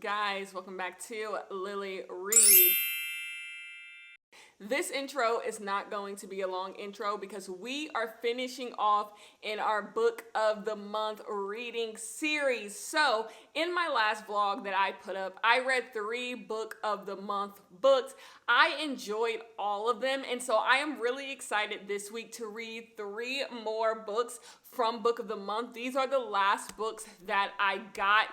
guys? Welcome back to Lily Read. This intro is not going to be a long intro because we are finishing off in our book of the month reading series. So in my last vlog that I put up, I read 3 book of the month books. I enjoyed all of them, and so I am really excited this week to read 3 more books from book of the month. These are the last books that I got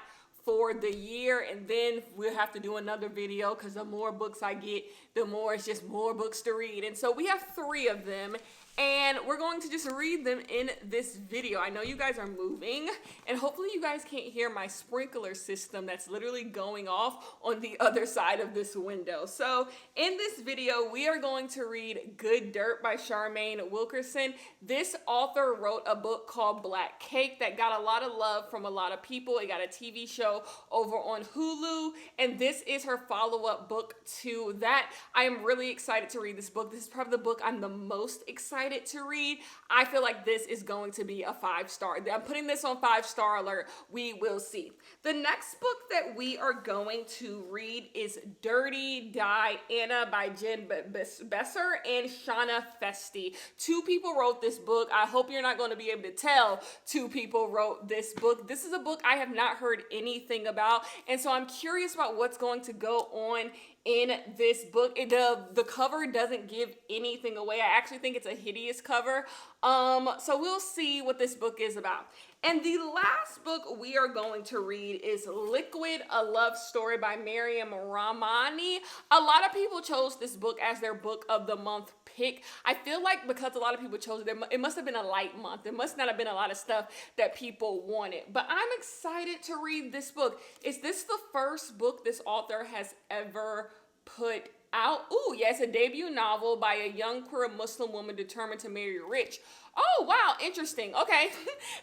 for the year, and then we'll have to do another video because the more books I get, the more it's just more books to read. And so we have 3 of them, and we're going to just read them in this video. I know you guys are moving, and hopefully you guys can't hear my sprinkler system that's literally going off on the other side of this window. So in this video, we are going to read Good Dirt by Charmaine Wilkerson. This author wrote a book called Black Cake that got a lot of love from a lot of people. It got a TV show over on Hulu, and this is her follow-up book to that. I am really excited to read this book. This is probably the book I'm the most excited to read. I feel like this is going to be a 5-star. I'm putting this on 5-star alert. We will see. The next book that we are going to read is Dirty Diana by Jen Besser and Shauna Festi. 2 people wrote this book. I hope you're not going to be able to tell 2 people wrote this book. This is a book I have not heard anything about, and so I'm curious about what's going to go on in this book. The cover doesn't give anything away. I actually think it's a hideous cover. So we'll see what this book is about. And the last book we are going to read is Liquid, a Love Story by Miriam Ramani. A lot of people chose this book as their book of the month pick. I feel like because a lot of people chose it, it must have been a light month. It must not have been a lot of stuff that people wanted. But I'm excited to read this book. Is this the first book this author has ever put out? Ooh, yeah, it's a debut novel by a young queer Muslim woman determined to marry rich. Oh, wow, interesting. Okay,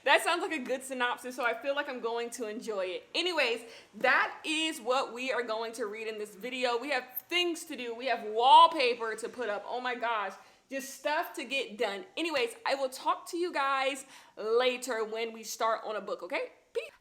that sounds like a good synopsis, so I feel like I'm going to enjoy it. Anyways, that is what we are going to read in this video. We have things to do. We have wallpaper to put up. Oh my gosh, just stuff to get done. Anyways, I will talk to you guys later when we start on a book, okay?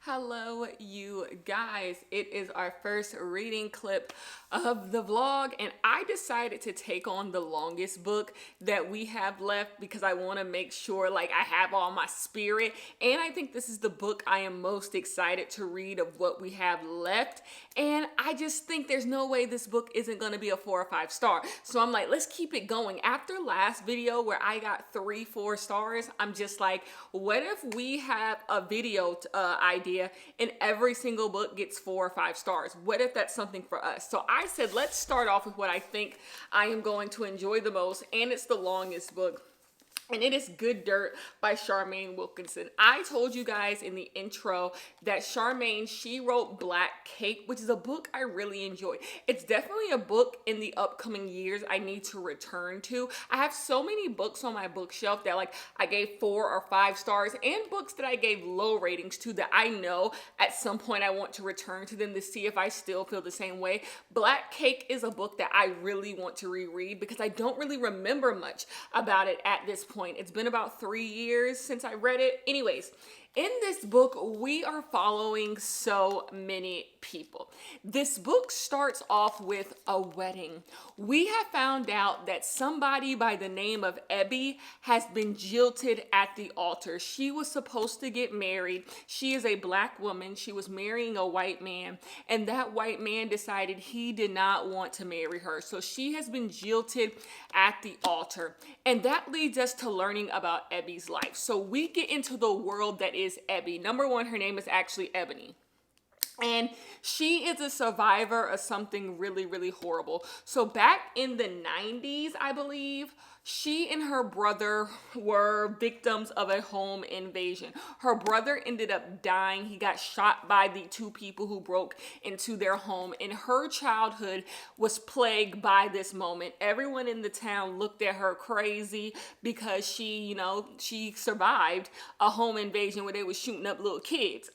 Hello, you guys. It is our first reading clip of the vlog, and I decided to take on the longest book that we have left because I want to make sure like I have all my spirit, and I think this is the book I am most excited to read of what we have left. And I just think there's no way this book isn't going to be a 4 or 5 star. So I'm like, let's keep it going. After last video where I got 3-4 stars, I'm just like, what if we have a video idea and every single book gets 4 or 5 stars? What if that's something for us? So I said, let's start off with what I think I am going to enjoy the most, and it's the longest book. And it is Good Dirt by Charmaine Wilkerson. I told you guys in the intro that Charmaine, she wrote Black Cake, which is a book I really enjoyed. It's definitely a book in the upcoming years I need to return to. I have so many books on my bookshelf that like I gave 4 or 5 stars, and books that I gave low ratings to that I know at some point I want to return to them to see if I still feel the same way. Black Cake is a book that I really want to reread because I don't really remember much about it at this point. It's been about 3 years since I read it. Anyways, in this book, we are following so many people. This book starts off with a wedding. We have found out that somebody by the name of Ebby has been jilted at the altar. She was supposed to get married. She is a black woman. She was marrying a white man, and that white man decided he did not want to marry her. So she has been jilted at the altar. And that leads us to learning about Ebby's life. So we get into the world that is Ebby. Number 1, her name is actually Ebony. And she is a survivor of something really, really horrible. So back in the 90s, I believe, she and her brother were victims of a home invasion. Her brother ended up dying. He got shot by the 2 people who broke into their home. And her childhood was plagued by this moment. Everyone in the town looked at her crazy because she survived a home invasion where they were shooting up little kids.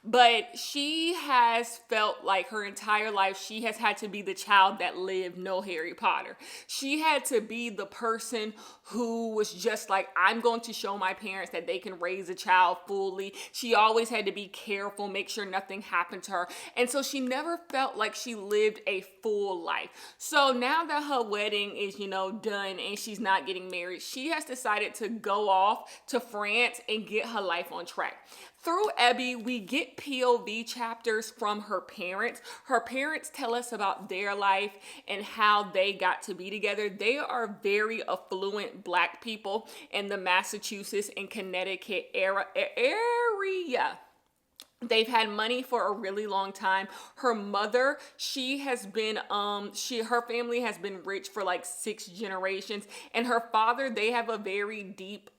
But she has felt like her entire life she has had to be the child that lived, no Harry Potter. She had to be the person person who was just like, I'm going to show my parents that they can raise a child fully. She always had to be careful, make sure nothing happened to her. And so she never felt like she lived a full life. So now that her wedding is, done and she's not getting married, she has decided to go off to France and get her life on track. Through Abby, we get POV chapters from her parents. Her parents tell us about their life and how they got to be together. They are very affluent Black people in the Massachusetts and Connecticut area. They've had money for a really long time. Her mother, her family has been rich for like 6 generations. And her father, they have a very deep,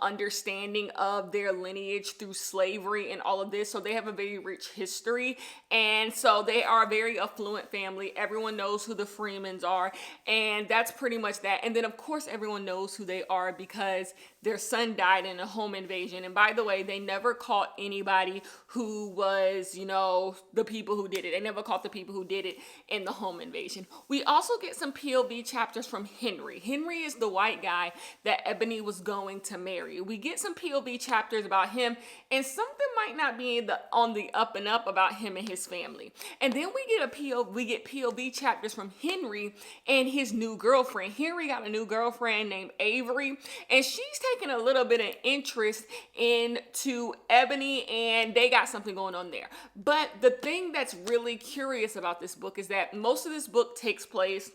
understanding of their lineage through slavery and all of this. So they have a very rich history. And so they are a very affluent family. Everyone knows who the Freemans are. And that's pretty much that. And then, of course, everyone knows who they are because their son died in a home invasion. And by the way, they never caught anybody who was, the people who did it. They never caught the people who did it in the home invasion. We also get some POV chapters from Henry. Henry is the white guy that Ebony was going to marry. We get some POV chapters about him, and something might not be on the up and up about him and his family. And then we get POV chapters from Henry and his new girlfriend. Henry got a new girlfriend named Avery, and she's taking a little bit of interest into Ebony, and they got something going on there. But the thing that's really curious about this book is that most of this book takes place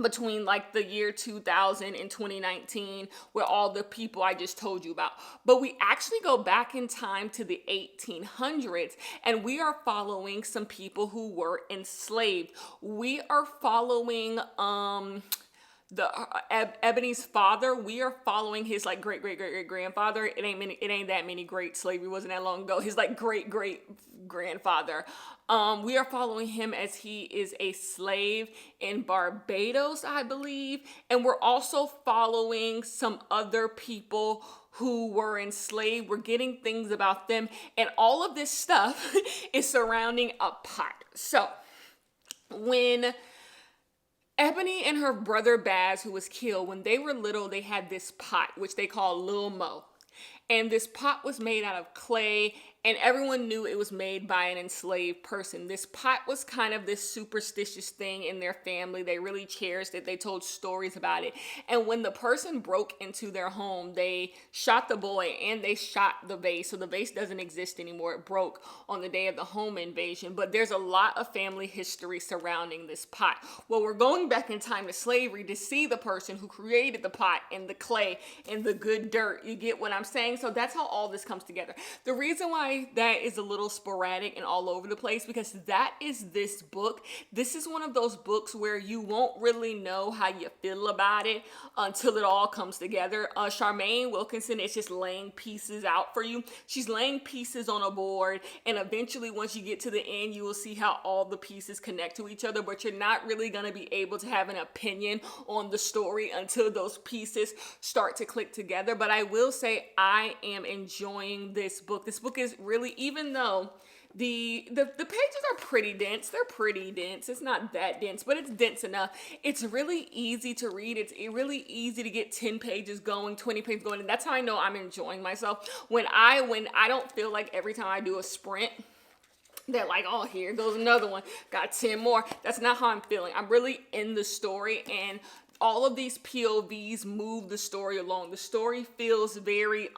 between the year 2000 and 2019, where all the people I just told you about. But we actually go back in time to the 1800s, and we are following some people who were enslaved. We are following Ebony's father. We are following his great grandfather. It ain't that many great. Slavery wasn't that long ago. His great grandfather. We are following him as he is a slave in Barbados, I believe. And we're also following some other people who were enslaved. We're getting things about them. And all of this stuff is surrounding a pot. So when Ebony and her brother Baz, who was killed, when they were little, they had this pot, which they call Lil Mo. And this pot was made out of clay, and everyone knew it was made by an enslaved person. This pot was kind of this superstitious thing in their family. They really cherished it. They told stories about it. And when the person broke into their home, they shot the boy and they shot the vase. So the vase doesn't exist anymore. It broke on the day of the home invasion. But there's a lot of family history surrounding this pot. Well, we're going back in time to slavery to see the person who created the pot and the clay and the good dirt. You get what I'm saying? So that's how all this comes together. The reason why that is a little sporadic and all over the place, because that is this book. This is one of those books where you won't really know how you feel about it until it all comes together. Charmaine Wilkinson is just laying pieces out for you. She's laying pieces on a board, and eventually once you get to the end, you will see how all the pieces connect to each other, but you're not really going to be able to have an opinion on the story until those pieces start to click together. But I will say I am enjoying this book. This book is really, even though the pages are pretty dense, they're pretty dense. It's not that dense, but it's dense enough. It's really easy to read. It's really easy to get 10 pages going, 20 pages going. And that's how I know I'm enjoying myself. When I don't feel like every time I do a sprint, they're like, oh, here goes another one. Got 10 more. That's not how I'm feeling. I'm really in the story, and all of these POVs move the story along. The story feels very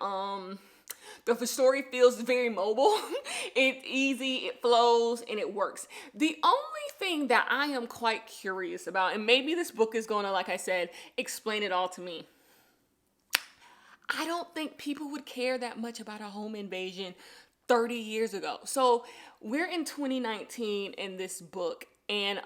the story feels very mobile. It's easy, it flows, and it works. The only thing that I am quite curious about, and maybe this book is going to, like I said, explain it all to me. I don't think people would care that much about a home invasion 30 years ago. So we're in 2019 in this book, and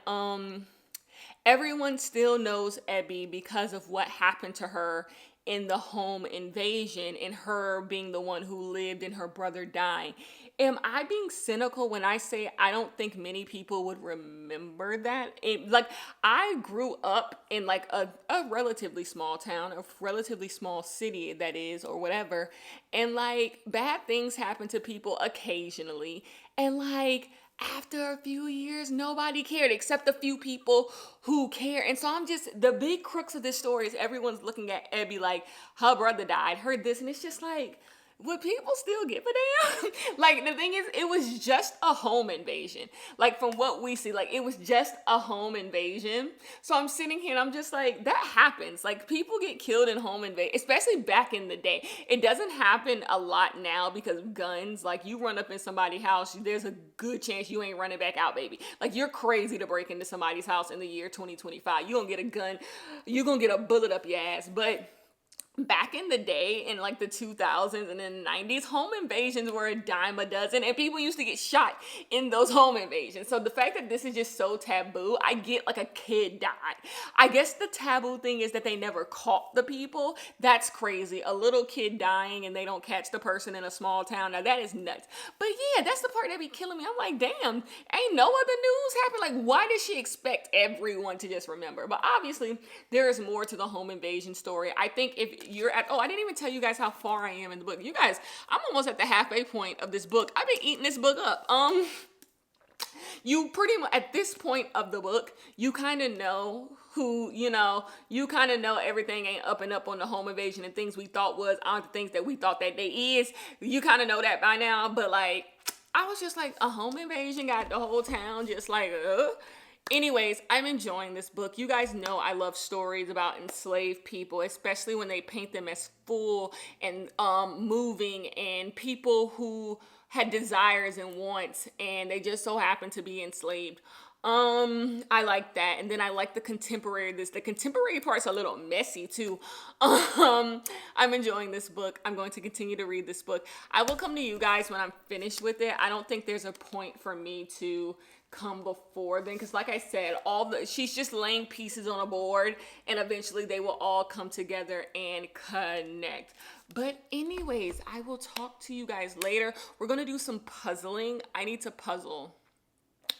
everyone still knows Abby because of what happened to her in the home invasion and her being the one who lived and her brother dying. am I being cynical when I say I don't think many people would remember that? Like, I grew up in like a relatively small town, a relatively small city that is, or whatever. And like bad things happen to people occasionally. And like after a few years, nobody cared except a few people who care. And so I'm just, the big crux of this story is everyone's looking at Abby like her brother died, heard this, and it's just like, would people still give a damn? Like, the thing is, it was just a home invasion. Like, from what we see, like, it was just a home invasion. So I'm sitting here and I'm just like, that happens. Like, people get killed in home invasion, especially back in the day. It doesn't happen a lot now because of guns. Like, you run up in somebody's house, there's a good chance you ain't running back out, baby. Like, you're crazy to break into somebody's house in the year 2025. You gonna get a gun, you gonna get a bullet up your ass. But back in the day, in like the 2000s and then 90s, home invasions were a dime a dozen, and people used to get shot in those home invasions. So the fact that this is just so taboo, I get like a kid died. I guess the taboo thing is that they never caught the people. That's crazy. A little kid dying and they don't catch the person in a small town. Now that is nuts. But yeah, that's the part that be killing me. I'm like, damn, ain't no other news happen. Like, why does she expect everyone to just remember? But obviously, there is more to the home invasion story. I think if you're at, oh, I didn't even tell you guys how far I am in the book. You guys, I'm almost at the halfway point of this book. I've been eating this book up. You pretty much, at this point of the book, you kind of know who, you kind of know everything ain't up and up on the home invasion and things we thought aren't the things that we thought that they is. You kind of know that by now, but like, I was just like, a home invasion got the whole town just like, Anyways, I'm enjoying this book. You guys know I love stories about enslaved people, especially when they paint them as full and moving, and people who had desires and wants and they just so happen to be enslaved. I like that. And then I like the contemporary. The contemporary part's a little messy too. I'm enjoying this book. I'm going to continue to read this book. I will come to you guys when I'm finished with it. I don't think there's a point for me to come before then, because like I said, she's just laying pieces on a board and eventually they will all come together and connect. But anyways, I will talk to you guys later. We're gonna do some puzzling. I need to puzzle.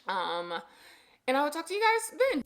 And I will talk to you guys then.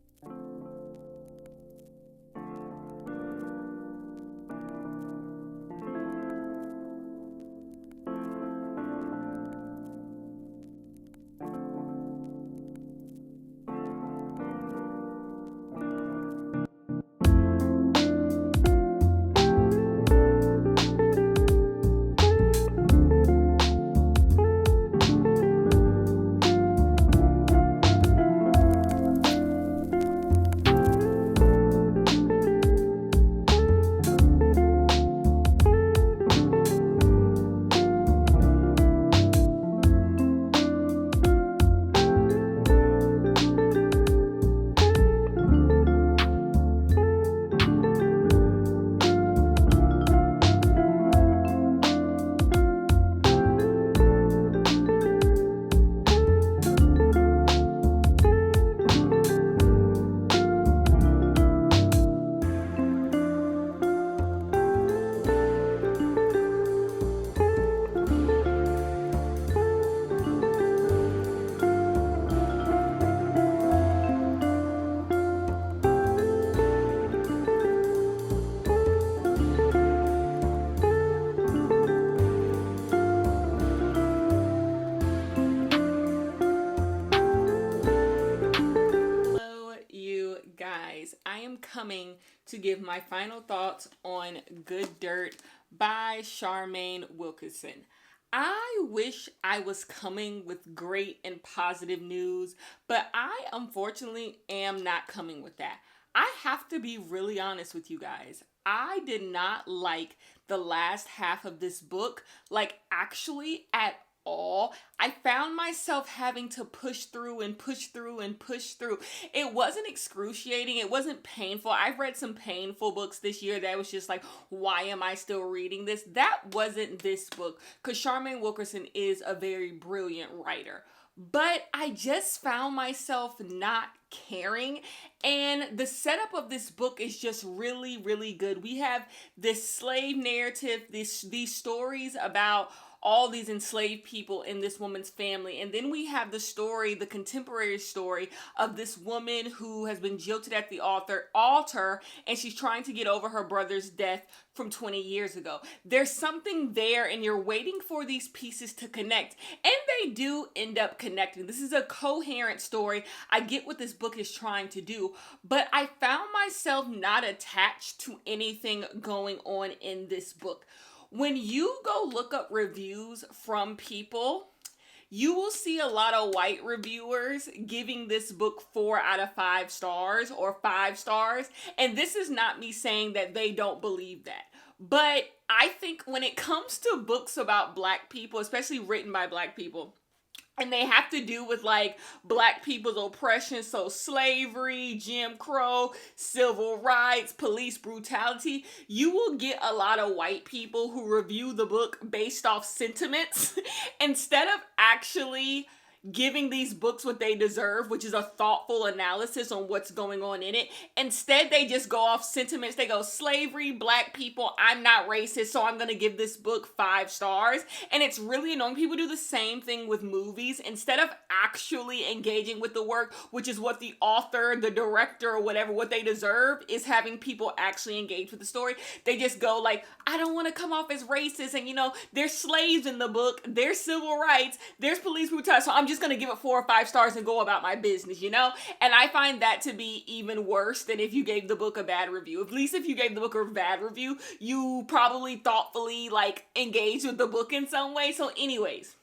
I am coming to give my final thoughts on Good Dirt by Charmaine Wilkerson. I wish I was coming with great and positive news, but I unfortunately am not coming with that. I have to be really honest with you guys. I did not like the last half of this book, like actually at all. I found myself having to push through and push through and push through. It wasn't excruciating. It wasn't painful. I've read some painful books this year that was just like, why am I still reading this? That wasn't this book, because Charmaine Wilkerson is a very brilliant writer. But I just found myself not caring, and the setup of this book is just really, really good. We have this slave narrative, these stories about all these enslaved people in this woman's family. And then we have the story, the contemporary story of this woman who has been jilted at the altar, and she's trying to get over her brother's death from 20 years ago. There's something there, and you're waiting for these pieces to connect, and they do end up connecting. This is a coherent story. I get what this book is trying to do, but I found myself not attached to anything going on in this book. When you go look up reviews from people, you will see a lot of white reviewers giving this book 4 out of 5 stars or 5 stars. And this is not me saying that they don't believe that. But I think when it comes to books about Black people, especially written by Black people, and they have to do with like Black people's oppression, so slavery, Jim Crow, civil rights, police brutality, you will get a lot of white people who review the book based off sentiments instead of actually giving these books what they deserve, which is a thoughtful analysis on what's going on in it. Instead, they just go off sentiments. They go, slavery, Black people, I'm not racist, so I'm going to give this book 5 stars. And it's really annoying. People do the same thing with movies. Instead of actually engaging with the work, which is what the author, the director, or whatever, what they deserve, is having people actually engage with the story. They just go like, I don't want to come off as racist, and there's slaves in the book, there's civil rights, there's police brutality, so I'm just going to give it 4 or 5 stars and go about my business, And I find that to be even worse than if you gave the book a bad review. At least if you gave the book a bad review, you probably thoughtfully engaged with the book in some way. So anyways,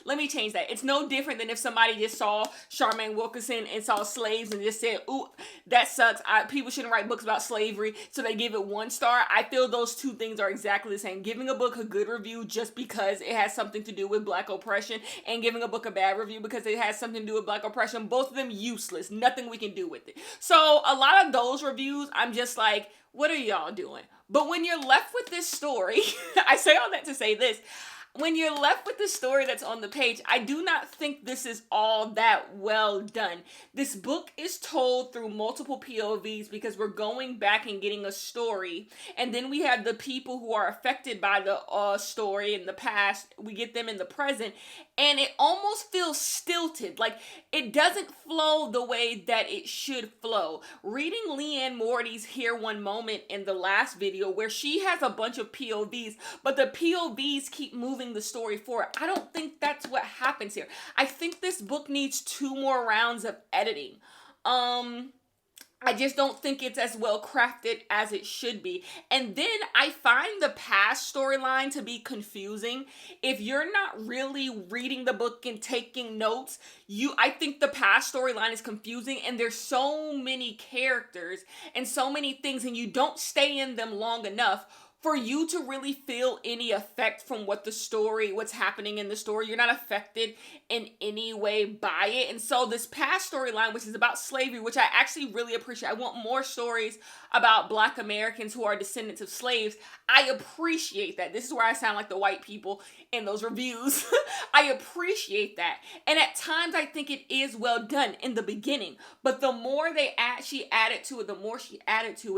let me change that. It's no different than if somebody just saw Charmaine Wilkinson and saw slaves and just said, ooh, that sucks. People shouldn't write books about slavery, so they give it 1 star. I feel those two things are exactly the same. Giving a book a good review just because it has something to do with Black oppression, and giving a book a bad review because it has something to do with Black oppression, both of them useless. Nothing we can do with it. So a lot of those reviews, I'm just like, what are y'all doing? But when you're left with this story, I say all that to say this, when you're left with the story that's on the page, I do not think this is all that well done. This book is told through multiple POVs because we're going back and getting a story. And then we have the people who are affected by the story in the past. We get them in the present. And it almost feels stilted. Like, it doesn't flow the way that it should flow. Reading Leanne Morty's Here One Moment in the last video, where she has a bunch of POVs, but the POVs keep moving the story forward. I don't think that's what happens here. I think this book needs 2 more rounds of editing. I just don't think it's as well crafted as it should be. And then I find the past storyline to be confusing. If you're not really reading the book and taking notes, I think the past storyline is confusing, and there's so many characters and so many things, and you don't stay in them long enough for you to really feel any effect from what's happening in the story. You're not affected in any way by it. And so this past storyline, which is about slavery, which I actually really appreciate. I want more stories about Black Americans who are descendants of slaves. I appreciate that. This is where I sound like the white people in those reviews. I appreciate that. And at times I think it is well done in the beginning. But the more she added to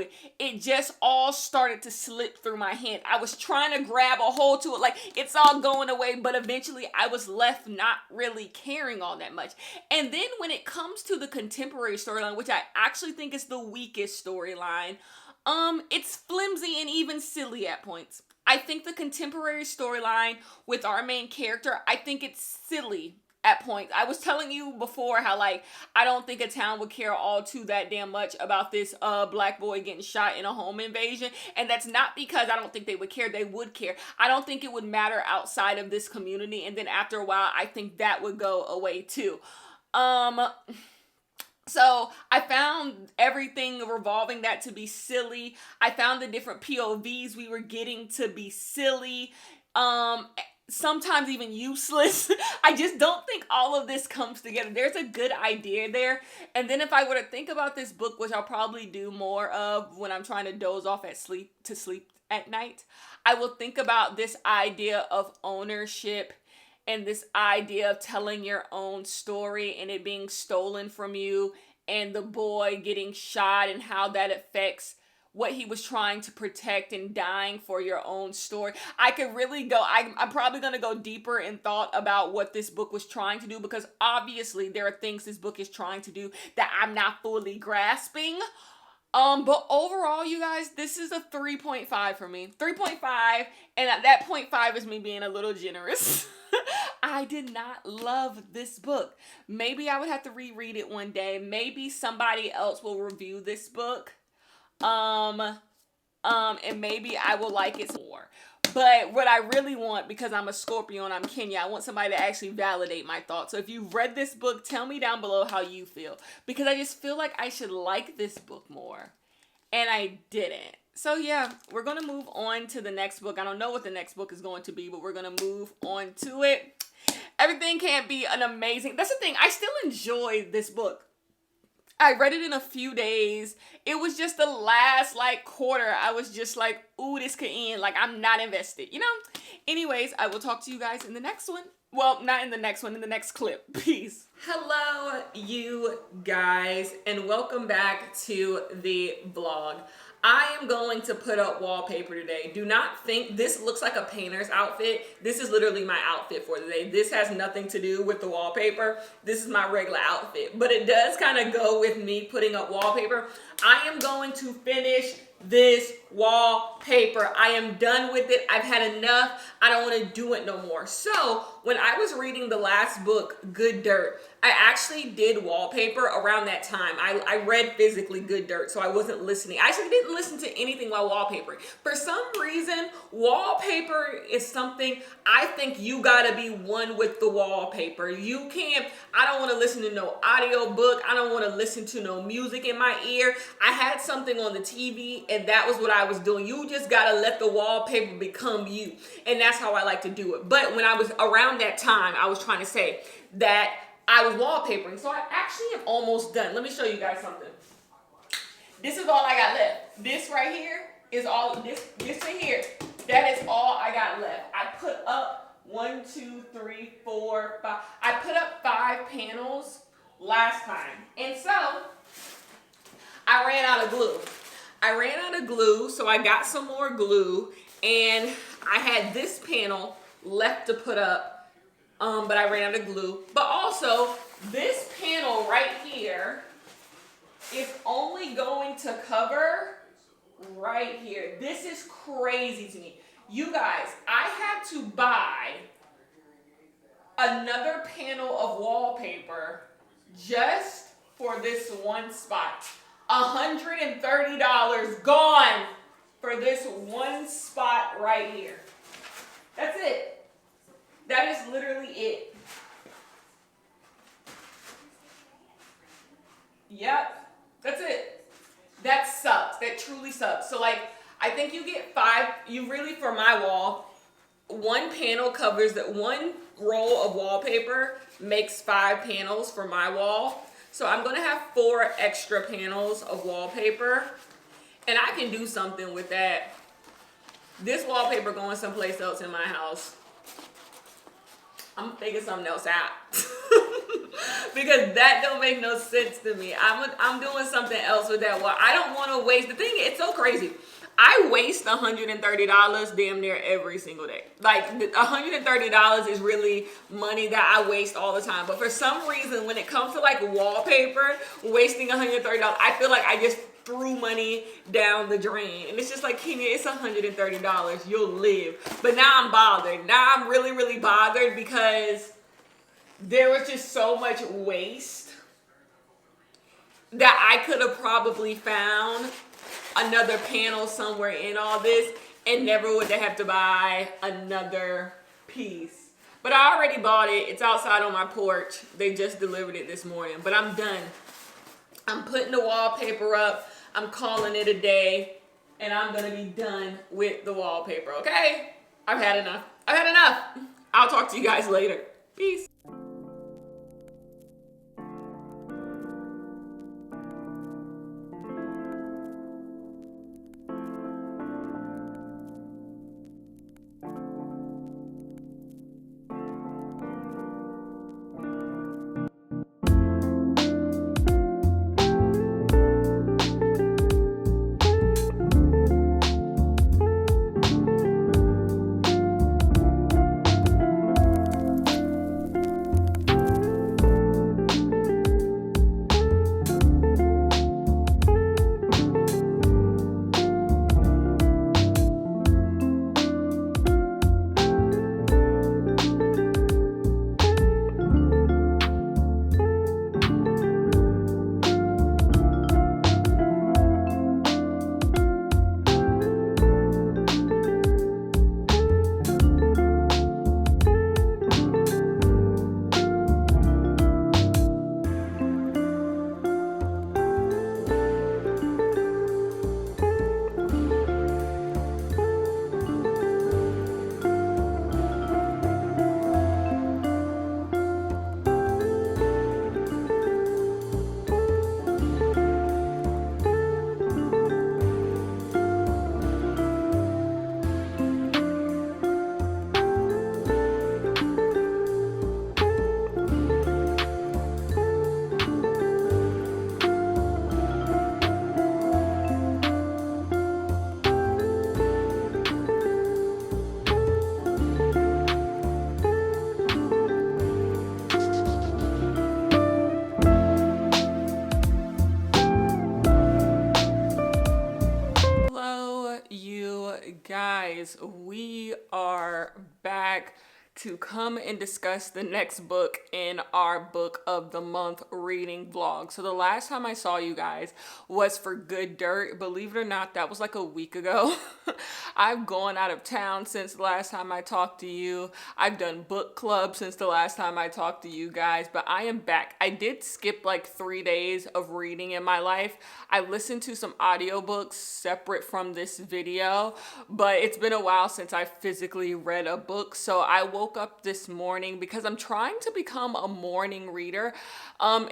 it, it just all started to slip through my hand. I was trying to grab a hold to it, like it's all going away, but eventually I was left not really caring all that much. And then when it comes to the contemporary storyline, which I actually think is the weakest storyline, it's flimsy and even silly at points. I think the contemporary storyline with our main character, I think it's silly at points. I was telling you before how I don't think a town would care all too that damn much about this Black boy getting shot in a home invasion, and that's not because I don't think they would care. They would care. I don't think it would matter outside of this community, and then after a while I think that would go away too. So I found everything revolving that to be silly. I found the different POVs we were getting to be silly. Sometimes even useless. I just don't think all of this comes together. There's a good idea there. And then if I were to think about this book, which I'll probably do more of when I'm trying to doze off to sleep at night, I will think about this idea of ownership and this idea of telling your own story and it being stolen from you, and the boy getting shot and how that affects what he was trying to protect and dying for your own story. I could really go, I'm probably going to go deeper in thought about what this book was trying to do, because obviously there are things this book is trying to do that I'm not fully grasping. But overall, you guys, this is a 3.5 for me. 3.5, and that 0.5 is me being a little generous. I did not love this book. Maybe I would have to reread it one day. Maybe somebody else will review this book. And maybe I will like it more. But what I really want, because I'm a Scorpio and I'm Kenya, I want somebody to actually validate my thoughts. So if you've read this book, tell me down below how you feel. Because I just feel like I should like this book more. And I didn't. So yeah, we're going to move on to the next book. I don't know what the next book is going to be, but we're going to move on to it. Everything can't be an amazing... That's the thing. I still enjoy this book. I read it in a few days. It was just the last quarter. I was just like, ooh, this could end. Like, I'm not invested, you know? Anyways, I will talk to you guys in the next one. Well, not in the next one, in the next clip. Peace. Hello, you guys, and welcome back to the vlog. I am going to put up wallpaper today. Do not think this looks like a painter's outfit. This is literally my outfit for the day. This has nothing to do with the wallpaper. This is my regular outfit, but it does kind of go with me putting up wallpaper. I am going to finish this wallpaper. I am done with it. I've had enough. I don't want to do it no more. So when I was reading the last book, Good Dirt, I actually did wallpaper around that time. I read physically Good Dirt, so I wasn't listening. I actually didn't listen to anything while wallpapering. For some reason, wallpaper is something I think you gotta be one with the wallpaper. You can't, I don't want to listen to no audio book. I don't want to listen to no music in my ear. I had something on the TV and that was what I was doing. You just gotta let the wallpaper become you. And that's how I like to do it. But when I was around that time, I was trying to say that I was wallpapering. So I actually am almost done. Let me show you guys something. This is all I got left. This right here is all, this right here. That is all I got left. I put up 1, 2, 3, 4, 5. I put up 5 panels last time. And so I ran out of glue. So I got some more glue, and I had this panel left to put up, but I ran out of glue. But also, this panel right here is only going to cover right here. This is crazy to me. You guys, I had to buy another panel of wallpaper just for this one spot. $130 gone for this one spot right here. That's it. That is literally it. Yep, that's it. That sucks. That truly sucks. So I think you get 5, you really, for my wall, one panel covers that, one roll of wallpaper makes 5 panels for my wall. So I'm gonna have 4 extra panels of wallpaper, and I can do something with that. This wallpaper going someplace else in my house. I'm gonna figure something else out. Because that don't make no sense to me. I'm doing something else with that wall. I don't want to waste. The thing, it's so crazy. I waste $130 damn near every single day. Like, $130 is really money that I waste all the time. But for some reason, when it comes to wallpaper, wasting $130, I feel like I just threw money down the drain. And it's just like, Kenya, it's $130. You'll live. But now I'm bothered. Now I'm really, really bothered because there was just so much waste that I could have probably found another panel somewhere in all this and never would have to buy another piece. But I already bought it. It's outside on my porch. They just delivered it this morning. But I'm done. I'm putting the wallpaper up. I'm calling it a day. And I'm going to be done with the wallpaper, okay? I've had enough. I've had enough. I'll talk to you guys later. Peace. guys, we are back to come and discuss the next book in our book of the month reading vlog. So the last time I saw you guys was for Good Dirt. Believe it or not, that was like a week ago. I've gone out of town since the last time I talked to you. I've done book club since the last time I talked to you guys, but I am back. I did skip like 3 days of reading in my life. I listened to some audiobooks separate from this video, but it's been a while since I physically read a book. So I woke up this morning because I'm trying to become a morning reader.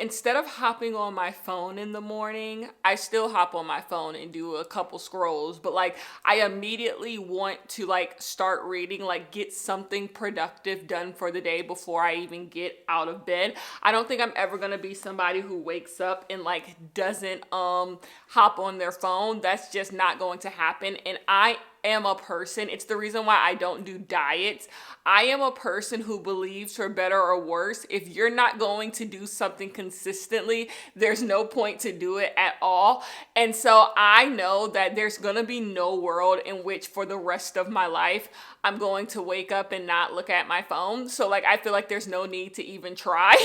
Instead of hopping on my phone in the morning, I still hop on my phone and do a couple scrolls, but like I immediately want to like start reading, like get something productive done for the day before I even get out of bed. I don't think I'm ever going to be somebody who wakes up and like doesn't hop on their phone. That's just not going to happen. And I am a person, it's the reason why I don't do diets. I am a person who believes, for better or worse, if you're not going to do something consistently, there's no point to do it at all. And so I know that there's going to be no world in which for the rest of my life, I'm going to wake up and not look at my phone. So like, I feel like there's no need to even try.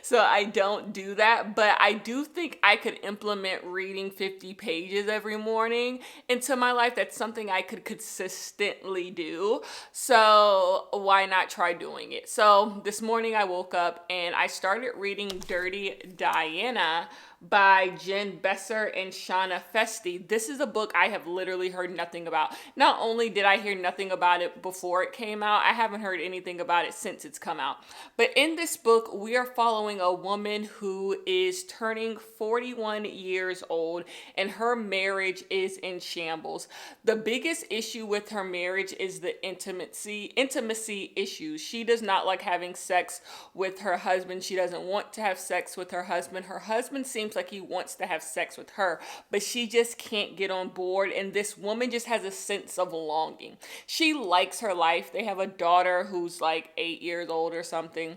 So I don't do that, but I do think I could implement reading 50 pages every morning into my life. That's something I could consistently do. So why not try doing it? So this morning I woke up and I started reading Dirty Diana by Jen Besser and Shauna Festi. This is a book I have literally heard nothing about. Not only did I hear nothing about it before it came out, I haven't heard anything about it since it's come out. But in this book, we are following a woman who is turning 41 years old and her marriage is in shambles. The biggest issue with her marriage is the intimacy issues. She does not like having sex with her husband. She doesn't want to have sex with her husband. Her husband seems like he wants to have sex with her, but she just can't get on board. And this woman just has a sense of longing. She likes her life. They have a daughter who's like 8 years old or something.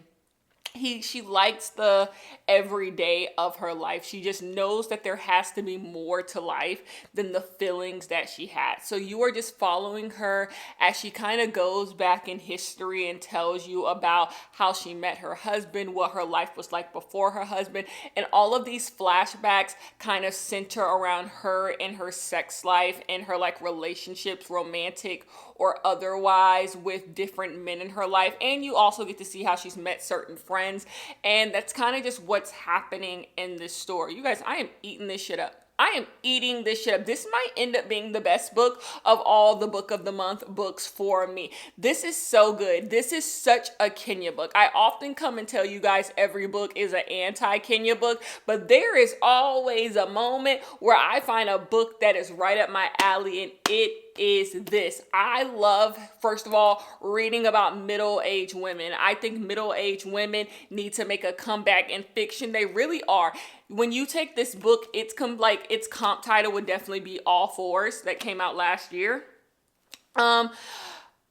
She likes the everyday of her life. She just knows that there has to be more to life than the feelings that she had. So you are just following her as she kind of goes back in history and tells you about how she met her husband, what her life was like before her husband, and all of these flashbacks kind of center around her and her sex life and her like relationships, romantic or otherwise, with different men in her life. And you also get to see how she's met certain friends. And that's kind of just what's happening in this story. You guys, I am eating this shit up. I am eating this shit up. This might end up being the best book of all the book of the month books for me. This is so good. This is such a Kenya book. I often come and tell you guys every book is an anti-Kenya book, but there is always a moment where I find a book that is right up my alley, and it is this. I love, first of all, reading about middle-aged women. I think middle-aged women need to make a comeback in fiction. They really are. When you take this book, its comp title would definitely be All Fours, that came out last year.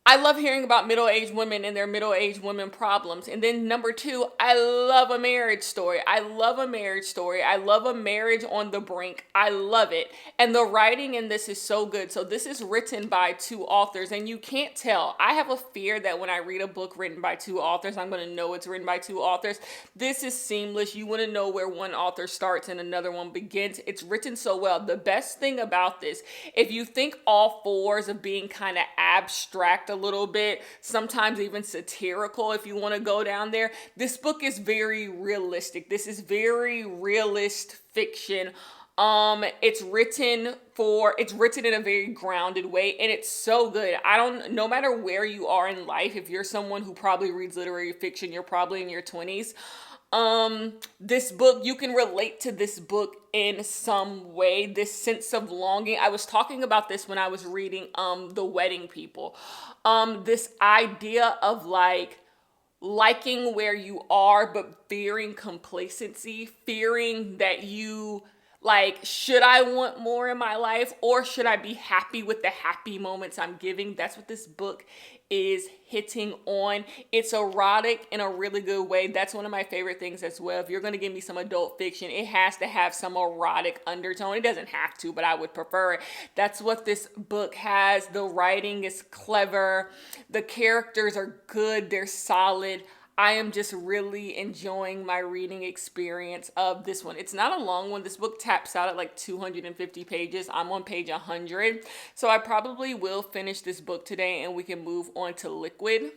I love hearing about middle-aged women and their middle-aged women problems. And then number two, I love a marriage story. I love a marriage story. I love a marriage on the brink. I love it. And the writing in this is so good. So this is written by two authors, and you can't tell. I have a fear that when I read a book written by two authors, I'm going to know it's written by two authors. This is seamless. You want to know where one author starts and another one begins. It's written so well. The best thing about this, if you think All Fours of being kind of abstract a little bit, sometimes even satirical if you want to go down there, this book is very realistic. This is very realist fiction. It's written in a very grounded way, and it's so good. No matter where you are in life, if you're someone who probably reads literary fiction, you're probably in your 20s. This book, you can relate to this book in some way, this sense of longing. I was talking about this when I was reading, The Wedding People. This idea of like liking where you are, but fearing complacency, fearing that you Like, should I want more in my life, or should I be happy with the happy moments I'm giving? That's what this book is hitting on. It's erotic in a really good way. That's one of my favorite things as well. If you're going to give me some adult fiction, it has to have some erotic undertone. It doesn't have to, but I would prefer it. That's what this book has. The writing is clever. The characters are good. They're solid. I am just really enjoying my reading experience of this one. It's not a long one. This book taps out at like 250 pages. I'm on page 100. So I probably will finish this book today and we can move on to Liquid.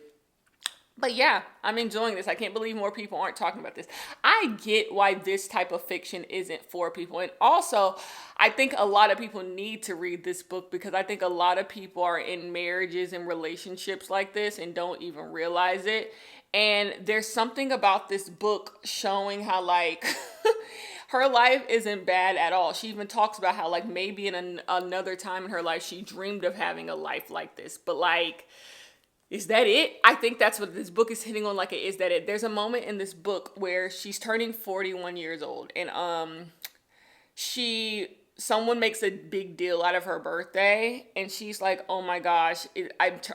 But yeah, I'm enjoying this. I can't believe more people aren't talking about this. I get why this type of fiction isn't for people. And also, I think a lot of people need to read this book because I think a lot of people are in marriages and relationships like this and don't even realize it. And there's something about this book showing how, like, her life isn't bad at all. She even talks about how, like, maybe in another time in her life, she dreamed of having a life like this. But, like, is that it? I think that's what this book is hitting on. Like, is that it? There's a moment in this book where she's turning 41 years old. And someone makes a big deal out of her birthday, and she's like, oh my gosh,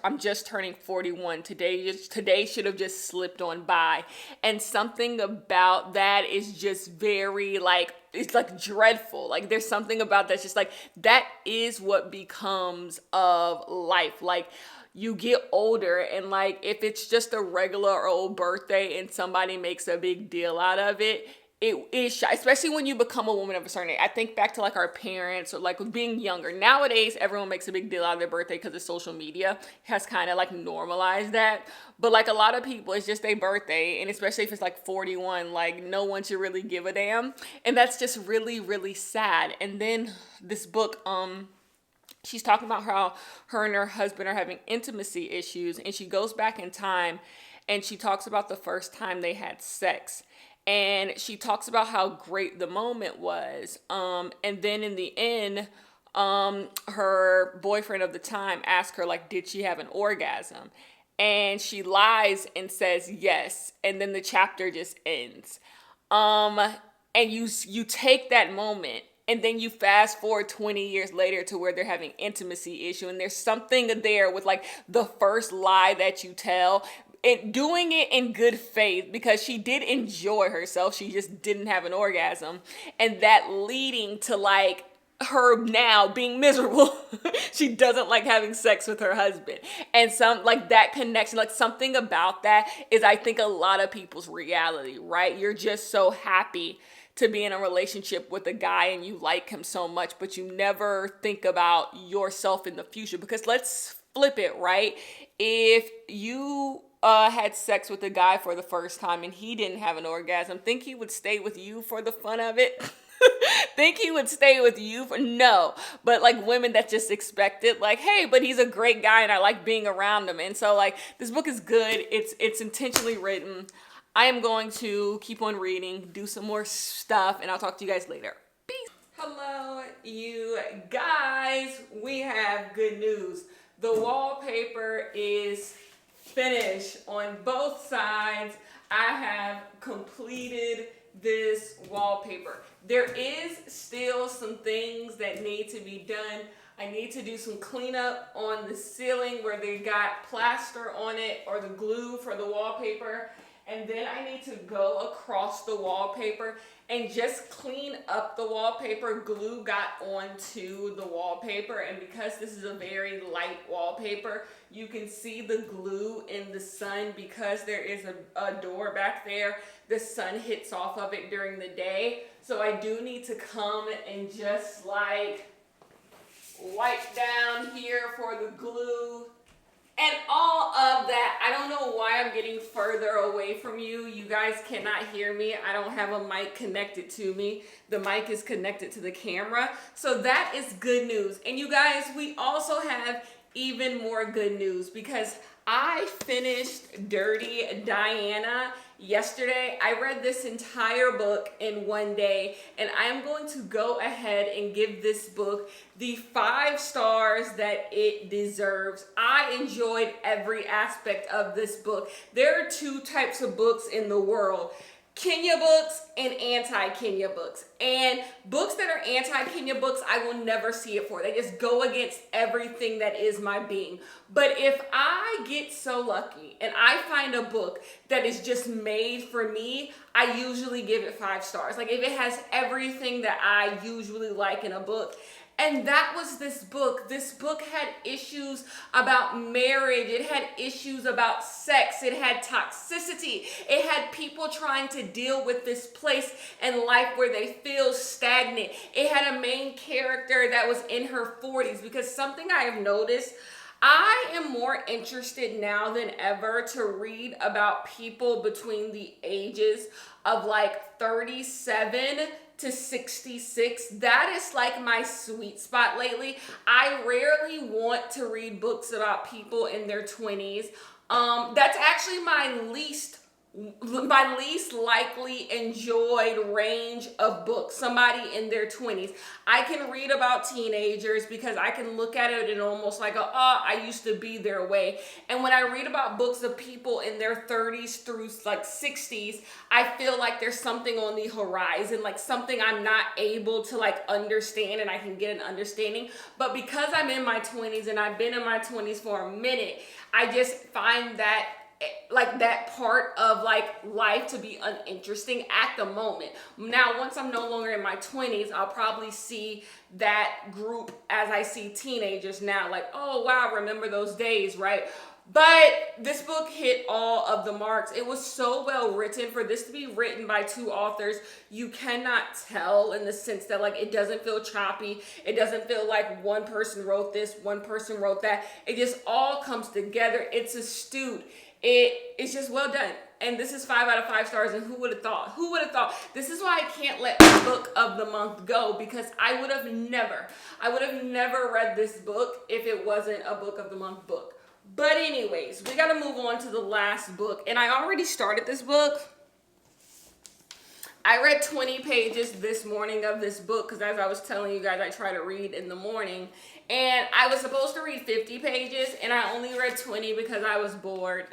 I'm just turning 41. Today should have just slipped on by. And something about that is just very, like, it's like dreadful. Like, there's something about that's just like, that is what becomes of life. Like, you get older, and like, if it's just a regular old birthday and somebody makes a big deal out of it, it is shy, especially when you become a woman of a certain age. I think back to like our parents, or like with being younger. Nowadays, everyone makes a big deal out of their birthday because of social media has kind of like normalized that. But like a lot of people, it's just their birthday, and especially if it's like 41, like no one should really give a damn. And that's just really, really sad. And then this book, she's talking about how her and her husband are having intimacy issues, and she goes back in time and she talks about the first time they had sex. And she talks about how great the moment was. And then in the end, her boyfriend of the time asked her, like, did she have an orgasm? And she lies and says yes. And then the chapter just ends. And you take that moment, and then you fast forward 20 years later to where they're having intimacy issue. And there's something there with like the first lie that you tell, doing it in good faith, because she did enjoy herself. She just didn't have an orgasm. And that leading to like her now being miserable. She doesn't like having sex with her husband. And some like that connection, like something about that is, I think, a lot of people's reality, right? You're just so happy to be in a relationship with a guy and you like him so much, but you never think about yourself in the future. Because let's flip it, right? If you had sex with a guy for the first time and he didn't have an orgasm, think he would stay with you for the fun of it? Think he would stay with you for no? But like women that just expect it, like, hey, but he's a great guy and I like being around him. And so like this book is good. It's intentionally written. I am going to keep on reading, do some more stuff, and I'll talk to you guys later. Peace. Hello, you guys. We have good news. The wallpaper is finished on both sides. I have completed this wallpaper. There is still some things that need to be done. I need to do some cleanup on the ceiling where they got plaster on it, or the glue for the wallpaper. And then I need to go across the wallpaper and just clean up the wallpaper. Glue got onto the wallpaper, and because this is a very light wallpaper, you can see the glue in the sun. Because there is a door back there, the sun hits off of it during the day. So I do need to come and just like wipe down here for the glue and all of that. I don't know why I'm getting further away from you. You guys cannot hear me. I don't have a mic connected to me. The mic is connected to the camera. So that is good news. And you guys, we also have even more good news, because I finished Dirty Diana yesterday. I read this entire book in one day, and I'm going to go ahead and give this book the 5 stars that it deserves. I enjoyed every aspect of this book. There are 2 types of books in the world. Kenya books and anti-Kenya books. And books that are anti-Kenya books, I will never see it for. They just go against everything that is my being. But if I get so lucky and I find a book that is just made for me, I usually give it 5 stars. Like if it has everything that I usually like in a book. And that was this book. This book had issues about marriage. It had issues about sex. It had toxicity. It had people trying to deal with this place in life where they feel stagnant. It had a main character that was in her 40s, because something I have noticed, I am more interested now than ever to read about people between the ages of like 37 to 66. That is like my sweet spot lately. I rarely want to read books about people in their 20s. That's actually my least likely enjoyed range of books. Somebody in their 20s. I can read about teenagers because I can look at it and almost like, I used to be their way. And when I read about books of people in their 30s through like 60s, I feel like there's something on the horizon, like something I'm not able to like understand, and I can get an understanding. But because I'm in my 20s and I've been in my 20s for a minute, I just find that like that part of like life to be uninteresting at the moment. Now, once I'm no longer in my 20s, I'll probably see that group as I see teenagers now, like, oh wow, remember those days, right? But this book hit all of the marks. It was so well written. For this to be written by 2 authors, you cannot tell in the sense that like it doesn't feel choppy. It doesn't feel like one person wrote this, one person wrote that. It just all comes together. It's astute. It's just well done. And this is 5 out of 5 stars. And who would have thought? Who would have thought? This is why I can't let the book of the month go, because I would have never read this book if it wasn't a book of the month book. But anyways, we got to move on to the last book. And I already started this book. I read 20 pages this morning of this book because, as I was telling you guys, I try to read in the morning. And I was supposed to read 50 pages, and I only read 20 because I was bored.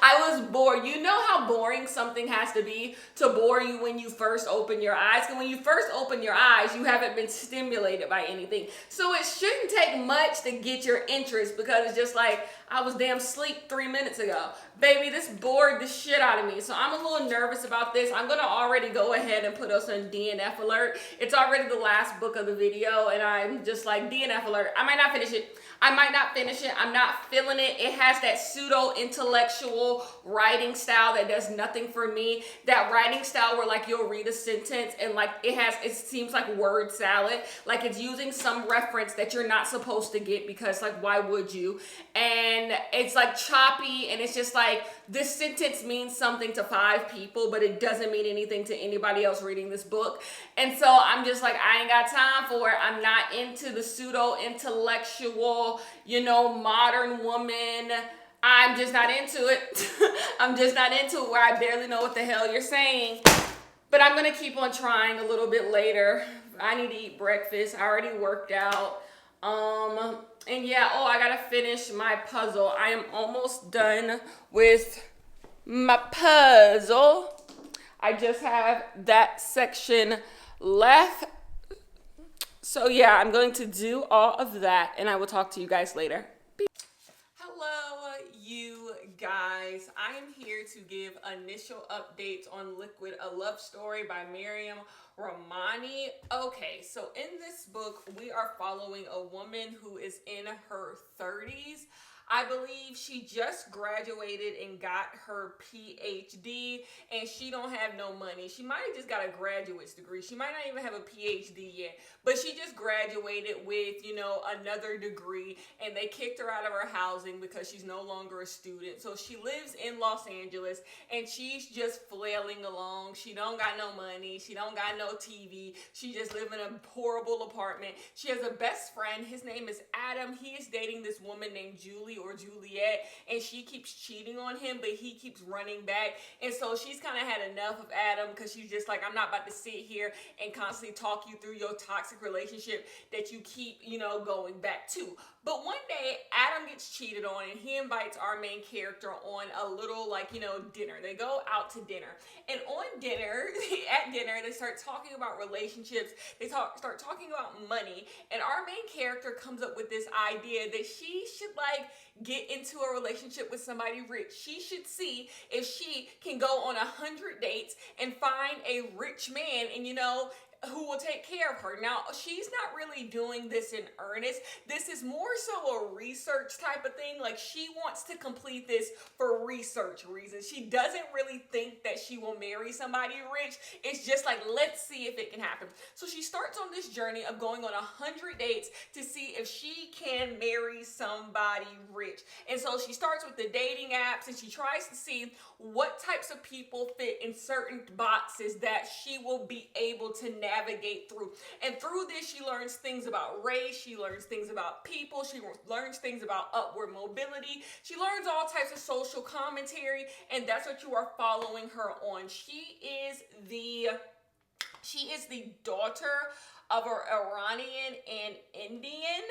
I was bored. You know how boring something has to be to bore you when you first open your eyes? Because when you first open your eyes, you haven't been stimulated by anything. So it shouldn't take much to get your interest, because it's just like, I was damn asleep 3 minutes ago. Baby, this bored the shit out of me. So I'm a little nervous about this. I'm going to already go ahead and put us on DNF alert. It's already the last book of the video, and I'm just like, DNF alert. I might not finish it. I'm not feeling it. It has that pseudo-intellectual writing style that does nothing for me. That writing style where like you'll read a sentence and like it seems like word salad. Like it's using some reference that you're not supposed to get, because like why would you? And it's like choppy, and it's just like this sentence means something to 5 people, but it doesn't mean anything to anybody else reading this book. And so I'm just like, I ain't got time for it. I'm not into the pseudo-intellectual, modern woman. I'm just not into it. I'm just not into it, where I barely know what the hell you're saying. But I'm going to keep on trying a little bit later. I need to eat breakfast. I already worked out. And yeah, I got to finish my puzzle. I am almost done with my puzzle. I just have that section left. So yeah, I'm going to do all of that, and I will talk to you guys later. Hello, you guys. I am here to give initial updates on Liquid, a love story by Miriam Ramani. Okay, so in this book, we are following a woman who is in her 30s. I believe she just graduated and got her PhD, and she don't have no money. She might have just got a graduate's degree. She might not even have a PhD yet, but she just graduated with, another degree, and they kicked her out of her housing because she's no longer a student. So she lives in Los Angeles, and she's just flailing along. She don't got no money. She don't got no TV. She just live in a horrible apartment. She has a best friend. His name is Adam. He is dating this woman named Julie or Juliet, and she keeps cheating on him, but he keeps running back. And so she's kind of had enough of Adam, because she's just like, I'm not about to sit here and constantly talk you through your toxic relationship that you keep, going back to. But one day, Adam gets cheated on and he invites our main character on a little, like, dinner. They go out to dinner. And on dinner, at dinner, they start talking about relationships. They start talking about money. And our main character comes up with this idea that she should, like, get into a relationship with somebody rich. She should see if she can go on 100 dates and find a rich man and, who will take care of her. Now, she's not really doing this in earnest. This is more so a research type of thing. Like, she wants to complete this for research reasons. She doesn't really think that she will marry somebody rich. It's just like, let's see if it can happen. So she starts on this journey of going on 100 dates to see if she can marry somebody rich. And so she starts with the dating apps and she tries to see what types of people fit in certain boxes that she will be able to navigate through. And through this, she learns things about race, she learns things about people, she learns things about upward mobility, she learns all types of social commentary, and that's what you are following her on. She is the daughter of an Iranian and Indian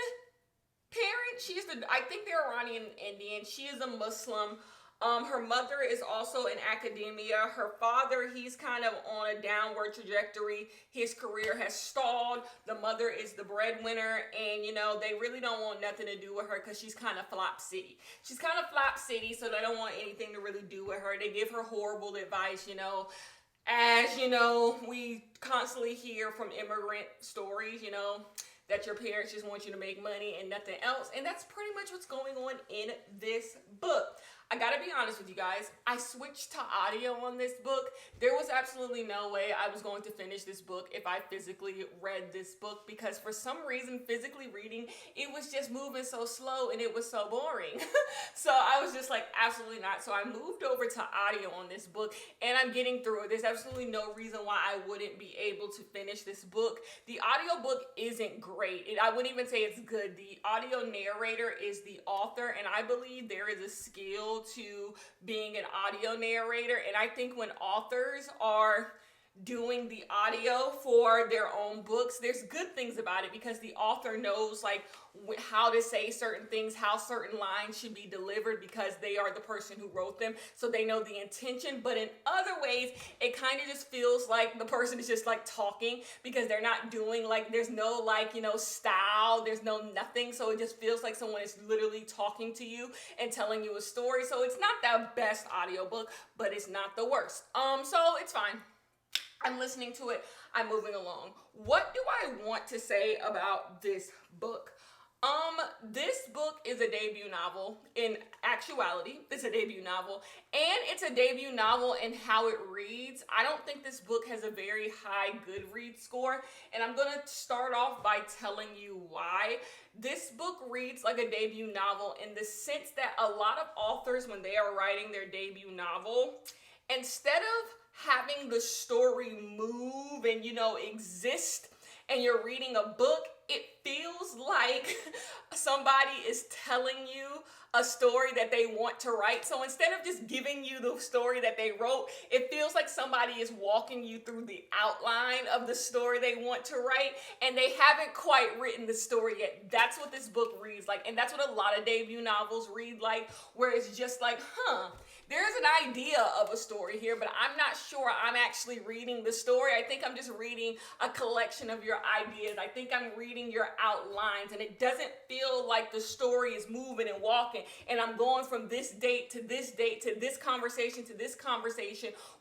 parent. I think they're Iranian and Indian. She is a Muslim. Her mother is also in academia. Her father, he's kind of on a downward trajectory. His career has stalled. The mother is the breadwinner, and they really don't want nothing to do with her because she's kind of flop city. She's kind of flop city, so they don't want anything to really do with her. They give her horrible advice, as we constantly hear from immigrant stories, that your parents just want you to make money and nothing else. And that's pretty much what's going on in this book. I gotta be honest with you guys, I switched to audio on this book. There was absolutely no way I was going to finish this book if I physically read this book, because for some reason, physically reading, it was just moving so slow and it was so boring. So I was just like, absolutely not. So I moved over to audio on this book and I'm getting through it. There's absolutely no reason why I wouldn't be able to finish this book. The audio book isn't great. I wouldn't even say it's good. The audio narrator is the author, and I believe there is a skill to being an audio narrator. And I think when authors are doing the audio for their own books, there's good things about it because the author knows like how to say certain things, how certain lines should be delivered because they are the person who wrote them, so they know the intention. But in other ways, it kind of just feels like the person is just like talking because they're not doing like, there's no like, style, there's no nothing. So it just feels like someone is literally talking to you and telling you a story. So it's not the best audiobook, but it's not the worst. So it's fine. I'm listening to it. I'm moving along. What do I want to say about this book? This book is a debut novel. In actuality, it's a debut novel, and it's a debut novel in how it reads. I don't think this book has a very high Goodreads score, and I'm gonna start off by telling you why. This book reads like a debut novel in the sense that a lot of authors, when they are writing their debut novel, instead of having the story move and exist and you're reading a book, it feels like somebody is telling you a story that they want to write. So instead of just giving you the story that they wrote, it feels like somebody is walking you through the outline of the story they want to write, and they haven't quite written the story yet. That's what this book reads like, and that's what a lot of debut novels read like, where it's just like, there's an idea of a story here, but I'm not sure I'm actually reading the story. I think I'm just reading a collection of your ideas. I think I'm reading your outlines, and it doesn't feel like the story is moving and walking, and I'm going from this date to this date to this conversation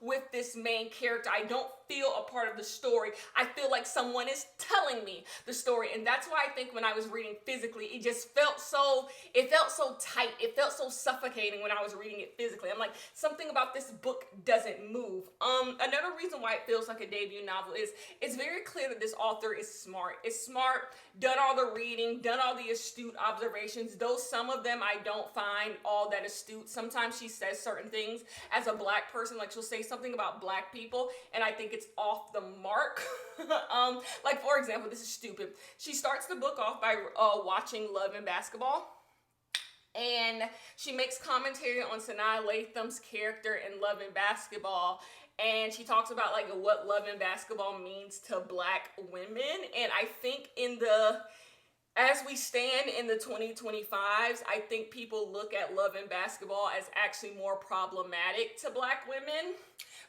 with this main character. I don't feel a part of the story. I feel like someone is telling me the story, and that's why I think when I was reading physically, it felt so tight. It felt so suffocating when I was reading it physically. I'm like, something about this book doesn't move. Another reason why it feels like a debut novel is it's very clear that this author is smart. It's smart, done all the reading, done all the astute observations, though some of them I don't find all that astute. Sometimes she says certain things as a black person, like she'll say something about black people, and I think it's off the mark. Like, for example, this is stupid. She starts the book off by watching Love and Basketball. And she makes commentary on Sanaa Lathan's character in Love and Basketball. And she talks about like what love and basketball means to black women. And I think in the As we stand in the 2025s, I think people look at love and basketball as actually more problematic to black women.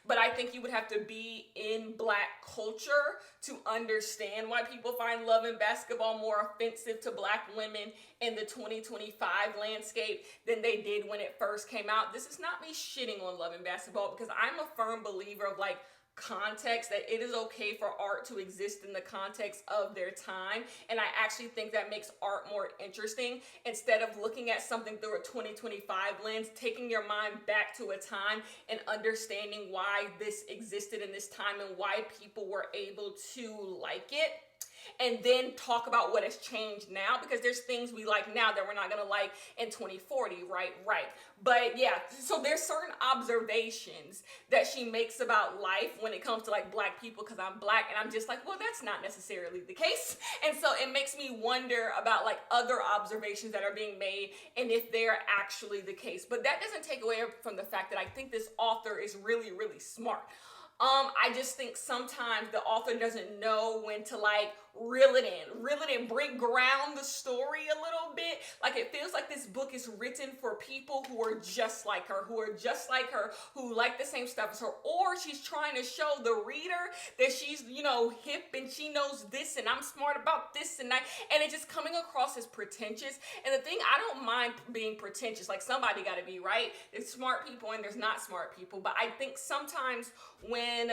But I think you would have to be in black culture to understand why people find love and basketball more offensive to black women in the 2025 landscape than they did when it first came out. This is not me shitting on love and basketball, because I'm a firm believer of like context, that it is okay for art to exist in the context of their time. And I actually think that makes art more interesting, instead of looking at something through a 2025 lens, taking your mind back to a time and understanding why this existed in this time and why people were able to like it, and then talk about what has changed now, because there's things we like now that we're not gonna like in 2040, right. But yeah, so there's certain observations that she makes about life when it comes to like black people, because I'm black, and I'm just like, well, that's not necessarily the case. And so it makes me wonder about like other observations that are being made and if they're actually the case. But that doesn't take away from the fact that I think this author is really, really smart. I just think sometimes the author doesn't know when to like reel it in, break ground the story a little bit. Like, it feels like this book is written for people who are just like her, who like the same stuff as her, or she's trying to show the reader that she's, hip and she knows this and I'm smart about this and that, and it's just coming across as pretentious. And the thing, I don't mind being pretentious. Like, somebody got to be, right? There's smart people and there's not smart people, but I think sometimes when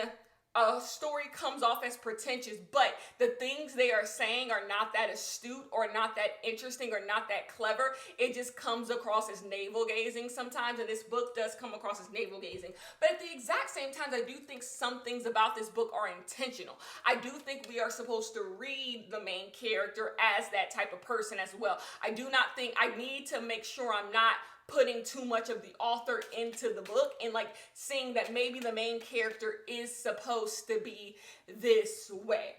a story comes off as pretentious, but the things they are saying are not that astute or not that interesting or not that clever, it just comes across as navel-gazing sometimes, and this book does come across as navel-gazing. But at the exact same time, I do think some things about this book are intentional. I do think we are supposed to read the main character as that type of person as well. I do not think, I need to make sure I'm not putting too much of the author into the book and like seeing that maybe the main character is supposed to be this way.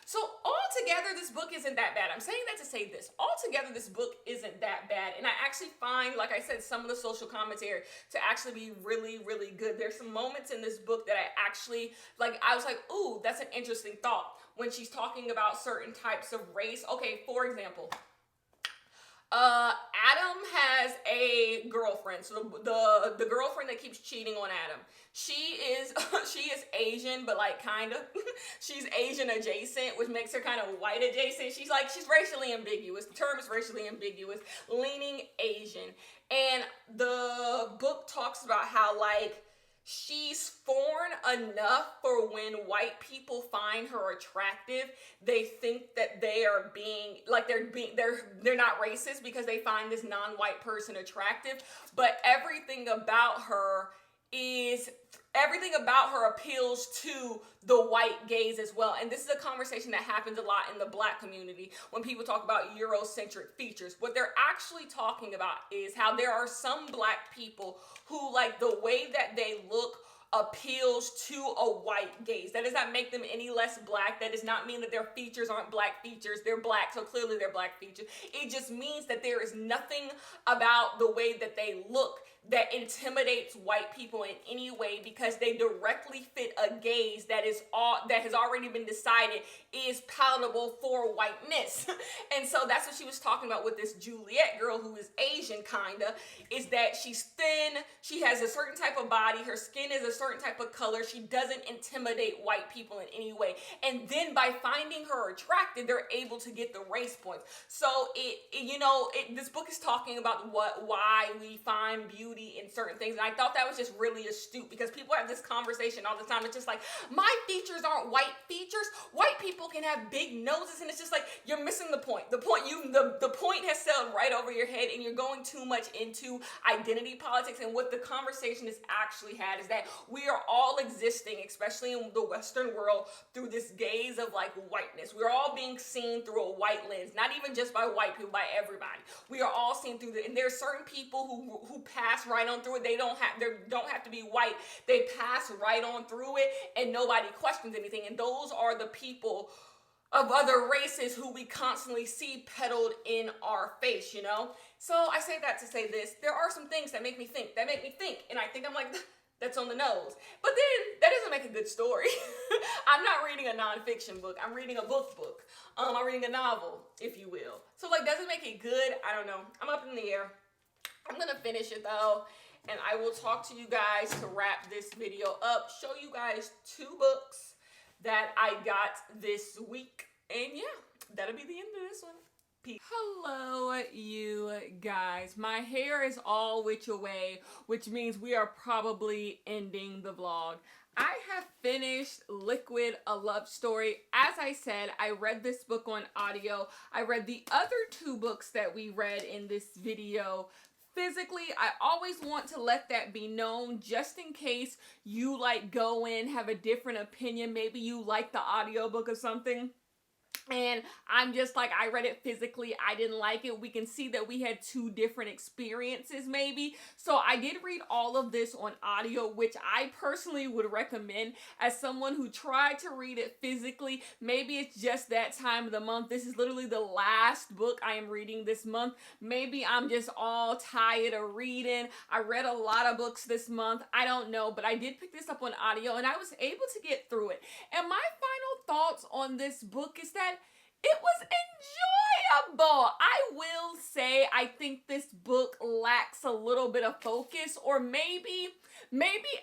So altogether, this book isn't that bad. I'm saying that to say this. Altogether, this book isn't that bad. And I actually find, like I said, some of the social commentary to actually be really, really good. There's some moments in this book that I actually, like, I was like, ooh, that's an interesting thought. When she's talking about certain types of race. Okay, for example, Adam has a girlfriend. So the girlfriend that keeps cheating on Adam, she is Asian, but like kind of she's Asian adjacent, which makes her kind of white adjacent. She's racially ambiguous. The term is racially ambiguous, leaning Asian. And the book talks about how like she's foreign enough for when white people find her attractive, they think that they are being like they're not racist because they find this non-white person attractive, but everything about her appeals to the white gaze as well. And this is a conversation that happens a lot in the black community when people talk about Eurocentric features. What they're actually talking about is how there are some black people who, like, the way that they look appeals to a white gaze. That does not make them any less black. That does not mean that their features aren't black features. They're black, so clearly they're black features. It just means that there is nothing about the way that they look that intimidates white people in any way, because they directly fit a gaze that has already been decided is palatable for whiteness. And so that's what she was talking about with this Juliet girl who is Asian, kinda, is that she's thin, she has a certain type of body, her skin is a certain type of color, she doesn't intimidate white people in any way. And then by finding her attractive, they're able to get the race points. So this book is talking about why we find beauty in certain things, and I thought that was just really astute, because people have this conversation all the time. It's just like, my features aren't white features. White people can have big noses, and it's just like, you're missing the point. The point has sailed right over your head, and you're going too much into identity politics. And what the conversation has actually had is that we are all existing, especially in the Western world, through this gaze of like whiteness. We're all being seen through a white lens, not even just by white people, by everybody. We are all seen through and there's certain people who pass right on through it. They don't have to be white. They pass right on through it and nobody questions anything. And those are the people of other races who we constantly see peddled in our face, So I say that to say this. There are some things that make me think. And I think I'm like, that's on the nose. But then that doesn't make a good story. I'm not reading a nonfiction book. I'm reading a book. I'm reading a novel, if you will. So like, does it make it good? I don't know. I'm up in the air. I'm gonna finish it though, and I will talk to you guys to wrap this video up, show you guys 2 books that I got this week. And yeah, that'll be the end of this one. Peace. Hello, you guys. My hair is all which away, which means we are probably ending the vlog. I have finished Liquid, A Love Story. As I said, I read this book on audio. I read the other 2 books that we read in this video physically. I always want to let that be known just in case you like go in, have a different opinion. Maybe you like the audiobook or something. And I'm just like, I read it physically, I didn't like it. We can see that we had 2 different experiences maybe. So I did read all of this on audio, which I personally would recommend as someone who tried to read it physically. Maybe it's just that time of the month. This is literally the last book I am reading this month. Maybe I'm just all tired of reading. I read a lot of books this month. I don't know, but I did pick this up on audio and I was able to get through it. And my final thoughts on this book is that it was enjoyable. I will say I think this book lacks a little bit of focus or maybe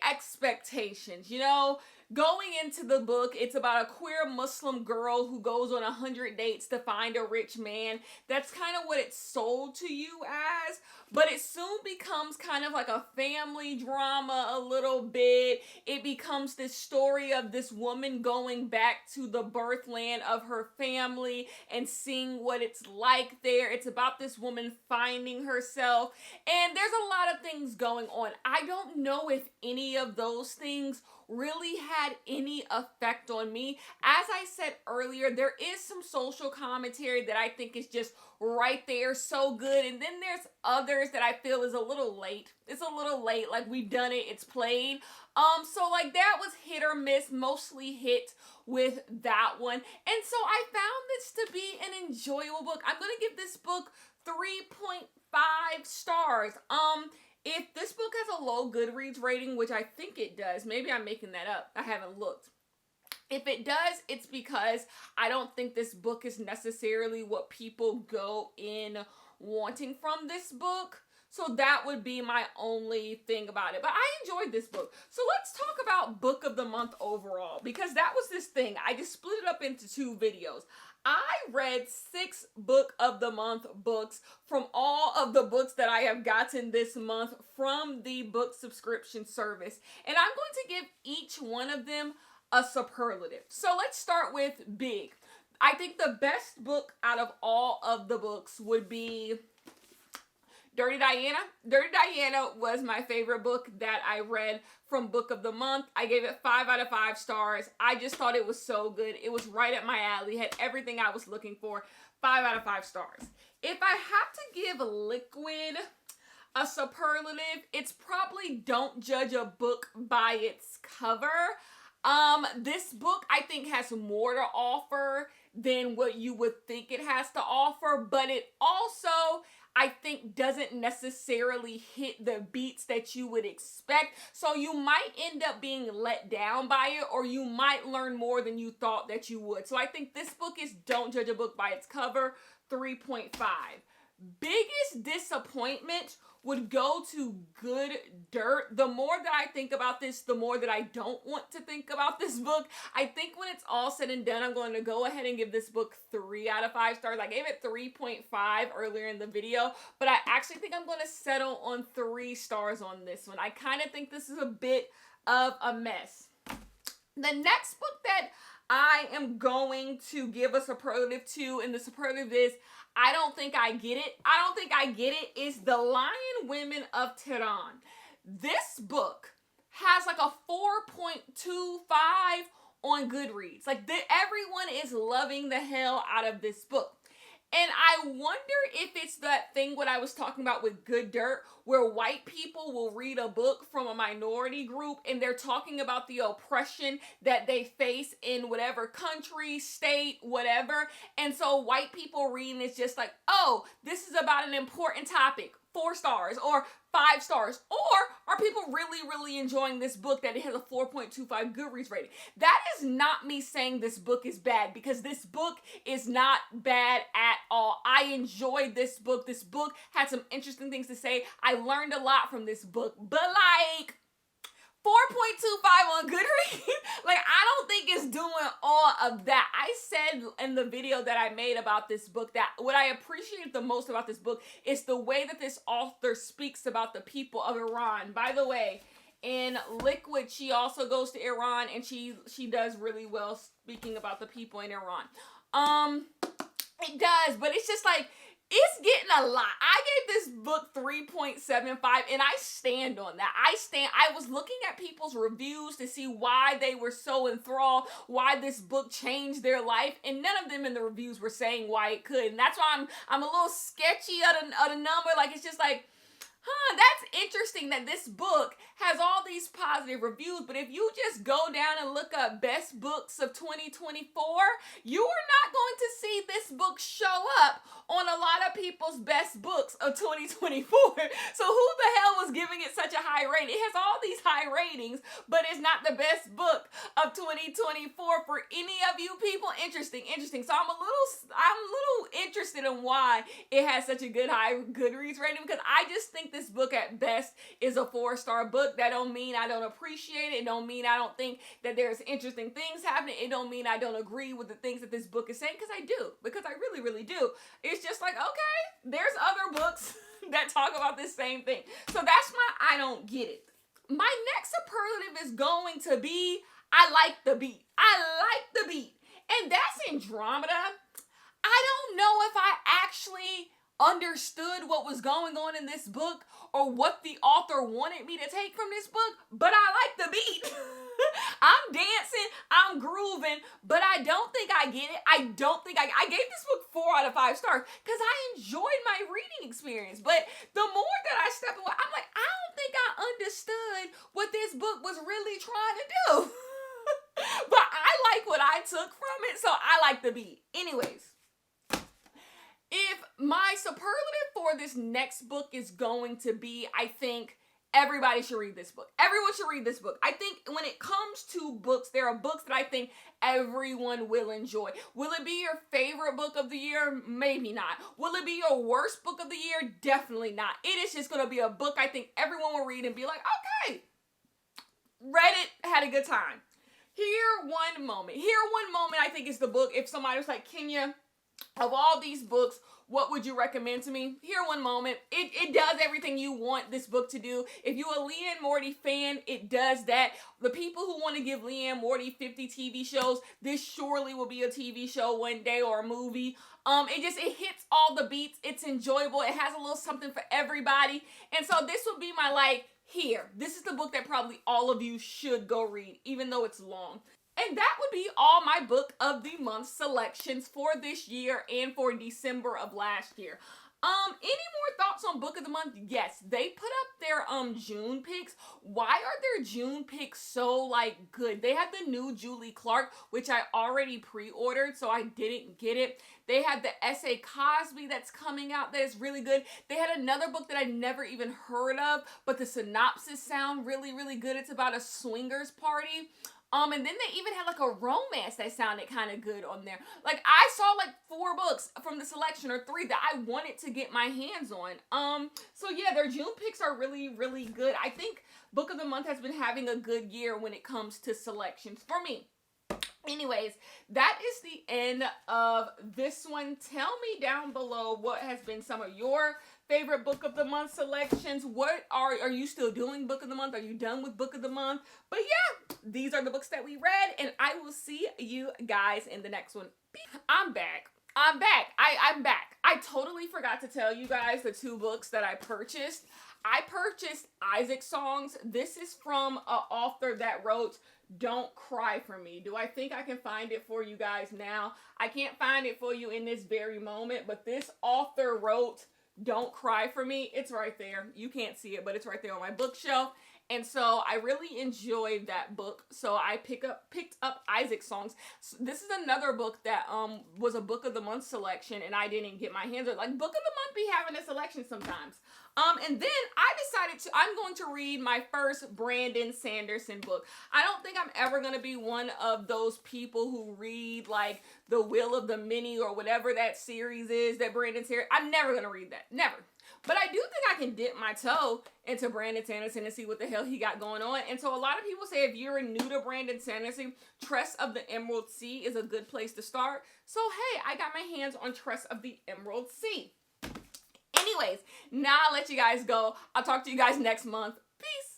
expectations. You know, going into the book, it's about a queer Muslim girl who goes on 100 dates to find a rich man. That's kind of what it's sold to you as, but it soon becomes kind of like a family drama a little bit. It becomes this story of this woman going back to the birthland of her family and seeing what it's like there. It's about this woman finding herself, and there's a lot of things going on. I don't know if any of those things really had any effect on me. As I said earlier, there is some social commentary that I think is just right there, so good. And then there's others that I feel is a little late. It's a little late, like we've done it, it's played. So like that was hit or miss, mostly hit with that one. And so I found this to be an enjoyable book. I'm gonna give this book 3.5 stars. If this book has a low Goodreads rating, which I think it does, maybe I'm making that up, I haven't looked. If it does, it's because I don't think this book is necessarily what people go in wanting from this book. So that would be my only thing about it. But I enjoyed this book. So let's talk about book of the month overall, because that was this thing. I just split it up into 2 videos. I read 6 book of the month books from all of the books that I have gotten this month from the book subscription service. And I'm going to give each one of them a superlative. So let's start with big. I think the best book out of all of the books would be Dirty Diana. Dirty Diana was my favorite book that I read from Book of the Month. I gave it 5 out of 5 stars. I just thought it was so good. It was right up my alley. Had everything I was looking for. 5 out of 5 stars. If I have to give Liquid a superlative, it's probably don't judge a book by its cover. This book I think has more to offer than what you would think it has to offer, but it also, I think, doesn't necessarily hit the beats that you would expect. So you might end up being let down by it, or you might learn more than you thought that you would. So I think this book is don't judge a book by its cover, 3.5. Biggest disappointment would go to Good Dirt. The more that I think about this, the more that I don't want to think about this book. I think when it's all said and done, I'm going to go ahead and give this book 3 out of 5 stars. I gave it 3.5 earlier in the video, but I actually think I'm going to settle on 3 stars on this one. I kind of think this is a bit of a mess. The next book that I am going to give a superlative to, and the superlative is I don't think I get it. I don't think I get it is The Lion Women of Tehran. This book has like a 4.25 on Goodreads. Like everyone is loving the hell out of this book. And I wonder if it's that thing what I was talking about with Good Dirt, where white people will read a book from a minority group and they're talking about the oppression that they face in whatever country, state, whatever. And so white people reading is just like, oh, this is about an important topic. 4 stars or 5 stars? Or are people really enjoying this book that it has a 4.25 Goodreads rating? That is not me saying this book is bad, because this book is not bad at all. I enjoyed this book. This book had some interesting things to say. I learned a lot from this book, but like 4.25 on Goodreads, like I don't think it's doing all of that. I said in the video that I made about this book that what I appreciate the most about this book is the way that this author speaks about the people of Iran. By the way, in Liquid, she also goes to Iran, and she does really well speaking about the people in Iran. It does, but it's just like, it's getting a lot. I gave this book 3.75, and I stand on that. I was looking at people's reviews to see why they were so enthralled, why this book changed their life, and none of them in the reviews were saying why it could. And that's why I'm a little sketchy of the number. Like, it's just like, that's interesting that this book has all these positive reviews, but if you just go down and look up best books of 2024, you are not going to see this book show up on a lot of people's best books of 2024. So who the hell was giving it such a high rating? It has all these high ratings, but it's not the best book of 2024 for any of you people. Interesting. So I'm a little interested in why it has such a good high Goodreads rating, because I just think this book at best is a 4-star book. That don't mean I don't appreciate it. It don't mean I don't think that there's interesting things happening. It don't mean I don't agree with the things that this book is saying, because I do, because I really do. It's just like, okay, there's other books that talk about this same thing. So that's why I don't get it. My next superlative is going to be, I like the beat. And that's Andromeda. I don't know if I actually understood what was going on in this book or what the author wanted me to take from this book, but I like the beat. I'm dancing, I'm grooving, but I don't think I get it. I gave this book 4 out of 5 stars because I enjoyed my reading experience. But the more that I step away, I'm like, I don't think I understood what this book was really trying to do. But I like what I took from it, so I like the beat. Anyways, if my superlative for this next book is going to be, I think everybody should read this book. Everyone should read this book. I think when it comes to books, there are books that I think everyone will enjoy. Will it be your favorite book of the year? Maybe not. Will it be your worst book of the year? Definitely not. It is just going to be a book I think everyone will read and be like, okay, read it, had a good time. Here one moment I think is the book. If somebody was like, Kenya, of all these books, what would you recommend to me? Here one moment. It does everything you want this book to do. If you're a Leigh Ann Morty fan, it does that. The people who want to give Leigh Ann Morty 50 TV shows, this surely will be a TV show one day or a movie. It hits all the beats. It's enjoyable. It has a little something for everybody. And so this would be my here. This is the book that probably all of you should go read, even though it's long. And that would be all my book of the month selections for this year and for December of last year. Any more thoughts on book of the month? Yes, they put up their June picks. Why are their June picks so good? They had the new Julie Clark, which I already pre-ordered, so I didn't get it. They had the S.A. Cosby that's coming out that is really good. They had another book that I never even heard of, but the synopsis sound really good. It's about a swingers party. And then they even had a romance that sounded kind of good on there. I saw 4 books from the selection, or 3 that I wanted to get my hands on. So yeah, their June picks are really good. I think book of the month has been having a good year when it comes to selections for me. Anyways, that is the end of this one. Tell me down below what has been some of your favorite book of the month selections. What are you still doing book of the month? Are you done with book of the month? But yeah, these are the books that we read, and I will see you guys in the next one. I'm back. I'm back. I totally forgot to tell you guys the 2 books that I purchased. I purchased Isaac Songs. This is from an author that wrote Don't Cry for Me. Do I think I can find it for you guys now? I can't find it for you in this very moment, but this author wrote Don't Cry for Me. It's right there. You can't see it, but it's right there on my bookshelf. And so I really enjoyed that book. So I picked up Isaac's songs. So this is another book that was a book of the month selection, and I didn't get my hands on. Like, book of the month be having a selection sometimes. And then I decided I'm going to read my first Brandon Sanderson book. I don't think I'm ever going to be one of those people who read like The Will of the Many or whatever that series is that Brandon series. I'm never going to read that. Never. But I do think I can dip my toe into Brandon Sanderson and see what the hell he got going on. And so a lot of people say if you're new to Brandon Sanderson, Tress of the Emerald Sea is a good place to start. So hey, I got my hands on Tress of the Emerald Sea. Anyways, now I'll let you guys go. I'll talk to you guys next month. Peace.